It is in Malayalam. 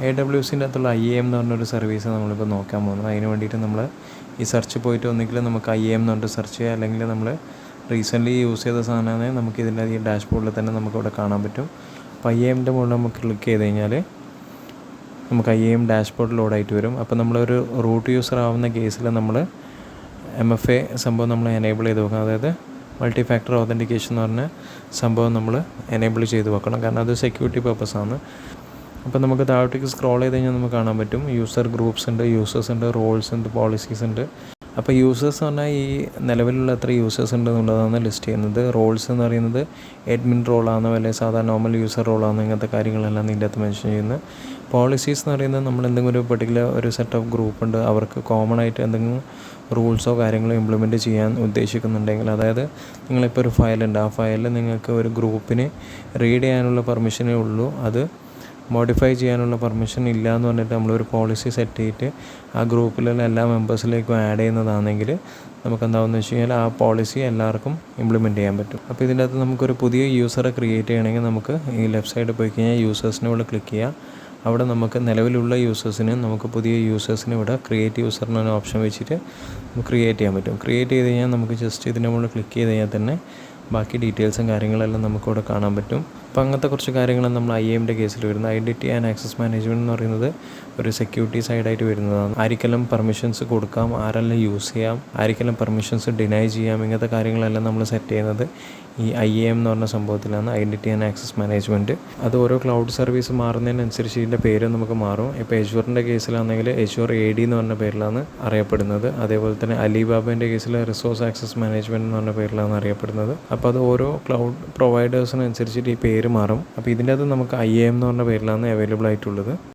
AWSൻ്റെ അകത്തുള്ള IAM എന്ന് പറഞ്ഞൊരു സർവീസ് നമ്മളിപ്പോൾ നോക്കാൻ പോകുന്നത്. അതിന് വേണ്ടിയിട്ട് നമ്മൾ ഈ സെർച്ച് പോയിട്ട് ഒന്നുകിൽ നമുക്ക് IAM എന്ന് പറഞ്ഞിട്ട് സെർച്ച് ചെയ്യുക, അല്ലെങ്കിൽ നമ്മൾ റീസെൻ്റ്ലി യൂസ് ചെയ്ത സാധനമാണ് നമുക്ക് ഇതിൻ്റെ ഈ ഡാഷ്ബോർഡിൽ തന്നെ നമുക്കിവിടെ കാണാൻ പറ്റും. അപ്പോൾ IAMൻ്റെ മുകളിൽ നമുക്ക് ക്ലിക്ക് ചെയ്ത് കഴിഞ്ഞാൽ നമുക്ക് IAM ഡാഷ്ബോർഡ് ലോഡായിട്ട് വരും. അപ്പോൾ നമ്മളൊരു റൂട്ട് യൂസർ ആവുന്ന കേസിൽ നമ്മൾ MFA സംഭവം നമ്മൾ എനേബിൾ ചെയ്ത് വെക്കണം. അതായത് മൾട്ടി ഫാക്ടർ ഓതൻറ്റിക്കേഷൻ എന്ന് പറഞ്ഞ സംഭവം നമ്മൾ എനേബിൾ ചെയ്ത് വെക്കണം, കാരണം അത് സെക്യൂരിറ്റി പർപ്പസാണ്. അപ്പോൾ നമുക്ക് താഴോട്ടേക്ക് സ്ക്രോൾ ചെയ്ത് കഴിഞ്ഞാൽ നമുക്ക് കാണാൻ പറ്റും യൂസർ ഗ്രൂപ്പ്സ് ഉണ്ട്, യൂസേഴ്സ് ഉണ്ട്, റോൾസ് ഉണ്ട്, പോളിസീസ് ഉണ്ട്. അപ്പോൾ യൂസേഴ്സ് എന്ന് പറഞ്ഞാൽ ഈ നിലവിലുള്ള എത്ര യൂസേഴ്സ് ഉണ്ട് എന്നുള്ളതാണ് ലിസ്റ്റ് ചെയ്യുന്നത്. റോൾസ് എന്ന് പറയുന്നത് അഡ്മിൻ റോളാണോ അല്ലെങ്കിൽ സാധാരണ നോർമൽ യൂസർ റോളാണോ, ഇങ്ങനത്തെ കാര്യങ്ങളെല്ലാം ഇതിൻ്റെ അകത്ത് മെൻഷൻ ചെയ്യുന്നത്. പോളിസീസ് എന്ന് പറയുന്നത് നമ്മൾ എന്തെങ്കിലും ഒരു പെർട്ടിക്കുലർ ഒരു സെറ്റ് ഓഫ് ഗ്രൂപ്പ് ഉണ്ട്, അവർക്ക് കോമൺ ആയിട്ട് എന്തെങ്കിലും റൂൾസോ കാര്യങ്ങളോ ഇംപ്ലിമെൻറ്റ് ചെയ്യാൻ ഉദ്ദേശിക്കുന്നുണ്ടെങ്കിൽ, അതായത് നിങ്ങളിപ്പോൾ ഒരു ഫയലുണ്ട്, ആ ഫയലിൽ നിങ്ങൾക്ക് ഒരു ഗ്രൂപ്പിന് റീഡ് ചെയ്യാനുള്ള പെർമിഷനേ ഉള്ളൂ, അത് മോഡിഫൈ ചെയ്യാനുള്ള പെർമിഷൻ ഇല്ല എന്ന് പറഞ്ഞിട്ട് നമ്മളൊരു പോളിസി സെറ്റ് ചെയ്തിട്ട് ആ ഗ്രൂപ്പിലുള്ള എല്ലാ മെമ്പേഴ്സിലേക്കും ആഡ് ചെയ്യുന്നതാണെങ്കിൽ നമുക്ക് എന്താണെന്ന് വെച്ച് കഴിഞ്ഞാൽ ആ പോളിസി എല്ലാവർക്കും ഇംപ്ലിമെൻറ്റ് ചെയ്യാൻ പറ്റും. അപ്പോൾ ഇതിൻ്റെ അകത്ത് നമുക്കൊരു പുതിയ യൂസറെ ക്രിയേറ്റ് ചെയ്യണമെങ്കിൽ നമുക്ക് ഈ ലെഫ്റ്റ് സൈഡിൽ പോയി കഴിഞ്ഞാൽ യൂസേഴ്സിനെ ഇവിടെ ക്ലിക്ക് ചെയ്യുക. അവിടെ നമുക്ക് നിലവിലുള്ള യൂസേഴ്സിന് നമുക്ക് പുതിയ യൂസേഴ്സിന് ഇവിടെ ക്രിയേറ്റ് യൂസർ എന്ന ഓപ്ഷൻ വെച്ചിട്ട് നമുക്ക് ക്രിയേറ്റ് ചെയ്യാൻ പറ്റും. ക്രിയേറ്റ് ചെയ്ത് കഴിഞ്ഞാൽ നമുക്ക് ജസ്റ്റ് ഇതിൻ്റെ മുകളിൽ ക്ലിക്ക് ചെയ്ത് കഴിഞ്ഞാൽ തന്നെ ബാക്കി ഡീറ്റെയിൽസും കാര്യങ്ങളെല്ലാം നമുക്കിവിടെ കാണാൻ പറ്റും. അപ്പോൾ അങ്ങനത്തെ കുറച്ച് കാര്യങ്ങളാണ് നമ്മൾ IAMൻ്റെ കേസിൽ വരുന്നത്. ഐഡൻറ്റിറ്റി ആൻഡ് ആക്സസ് മാനേജ്മെൻറ്റ് എന്ന് പറയുന്നത് ഒരു സെക്യൂരിറ്റി സൈഡായിട്ട് വരുന്നതാണ്. ആർക്കെല്ലാം പെർമിഷൻസ് കൊടുക്കാം, ആരെല്ലാം യൂസ് ചെയ്യാം, ആർക്കെല്ലാം പെർമിഷൻസ് ഡിനൈ ചെയ്യാം, ഇങ്ങനത്തെ കാര്യങ്ങളെല്ലാം നമ്മൾ സെറ്റ് ചെയ്യുന്നത് ഈ IAM എന്ന് പറഞ്ഞ സംഭവത്തിലാണ്, ഐഡൻറ്റിറ്റി ആൻഡ് ആക്സസ് മാനേജ്മെൻറ്റ്. അത് ഓരോ ക്ലൗഡ് സർവീസ് മാറുന്നതിനനുസരിച്ച് ഇതിൻ്റെ പേര് നമുക്ക് മാറും. ഇപ്പോൾ എഷ്യൂറിൻ്റെ കേസിലാണെങ്കിൽ എഷ്യൂർ AD എന്ന് പറഞ്ഞ പേരിലാണ് അറിയപ്പെടുന്നത്. അതേപോലെ തന്നെ അലിബാബേൻ്റെ കേസിൽ റിസോഴ്സ് ആക്സസ് മാനേജ്മെൻറ്റ് എന്ന് പറഞ്ഞ പേരിലാണ് അറിയപ്പെടുന്നത്. അപ്പോൾ അത് ഓരോ ക്ലൗഡ് പ്രൊവൈഡേഴ്സിനനുസരിച്ചിട്ട് ഈ പേര് മാറും. അപ്പോൾ ഇതിൻ്റെ അകത്ത് നമുക്ക് IAM എന്ന് പറഞ്ഞ പേരിലാണ് അവൈലബിൾ ആയിട്ടുള്ളത്.